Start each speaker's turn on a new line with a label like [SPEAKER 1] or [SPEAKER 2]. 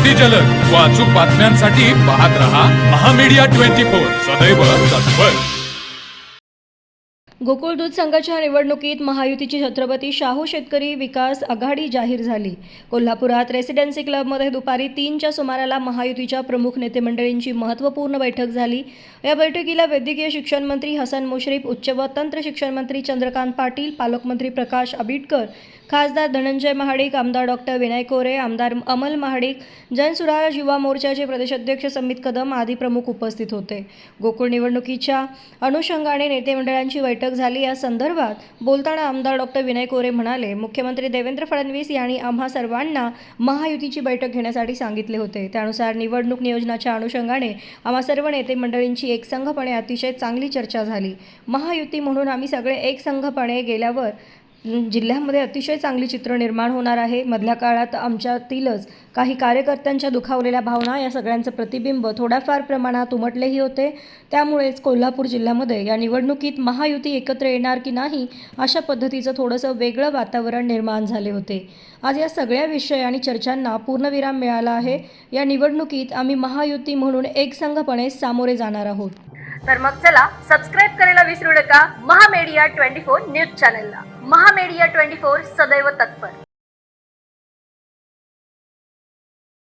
[SPEAKER 1] अगदी जलद व अचूक बातम्यांसाठी पाहत रहा महामीडिया 24 सदैव तत्पर।
[SPEAKER 2] गोकुळ दूध संघाच्या निवडणुकीत महायुतीची छत्रपती शाहू शेतकरी विकास आघाडी जाहीर झाली। कोल्हापुरात रेसिडेन्सी क्लबमध्ये दुपारी 3च्या सुमाराला महायुतीच्या प्रमुख नेते मंडळींची महत्त्वपूर्ण बैठक झाली। या बैठकीला वैद्यकीय शिक्षण मंत्री हसन मुश्रीफ, उच्च व तंत्र शिक्षण मंत्री चंद्रकांत पाटील, पालकमंत्री प्रकाश आंबेडकर, खासदार धनंजय महाडिक, आमदार डॉक्टर विनय कोरे, आमदार अमल महाडिक, जनसुराज युवा मोर्चाचे प्रदेशाध्यक्ष समित कदम आदी प्रमुख उपस्थित होते। गोकुळ निवडणुकीच्या अनुषंगाने नेते मंडळांची बैठक झाली। या संदर्भात बोलताना आमदार डॉक्टर विनय कोरे म्हणाले, मुख्यमंत्री देवेंद्र फडणवीस यांनी आम्हा सर्वांना महायुतीची बैठक घेण्यासाठी सांगितले होते। त्यानुसार निवडणूक नियोजनाच्या अनुषंगाने आम्हा सर्व नेते मंडळींची एकसंघपणे अतिशय चांगली चर्चा झाली। महायुती म्हणून आम्ही सगळे एकसंघपणे गेल्यावर जिल्ह्यामध्ये अतिशय चांगली चित्र निर्माण होणार आहे। मधल्या काळात आमच्यातीलच काही कार्यकर्त्यांच्या दुखावलेल्या भावना या सगळ्यांचं प्रतिबिंब थोड्याफार प्रमाणात उमटलेही होते। त्यामुळेच कोल्हापूर जिल्ह्यामध्ये या निवडणुकीत महायुती एकत्र येणार की नाही अशा पद्धतीचं थोडंसं वेगळं वातावरण निर्माण झाले होते। आज या सगळ्या विषय आणि चर्चांना पूर्णविराम मिळाला आहे। या निवडणुकीत आम्ही महायुती म्हणून एकसंघपणे सामोरे जाणार आहोत।
[SPEAKER 3] तर मग चला सबस्क्राईब करायला विसरू नका महामीडिया 24 न्यूज चॅनलला। महामीडिया 24 सदैव तत्पर।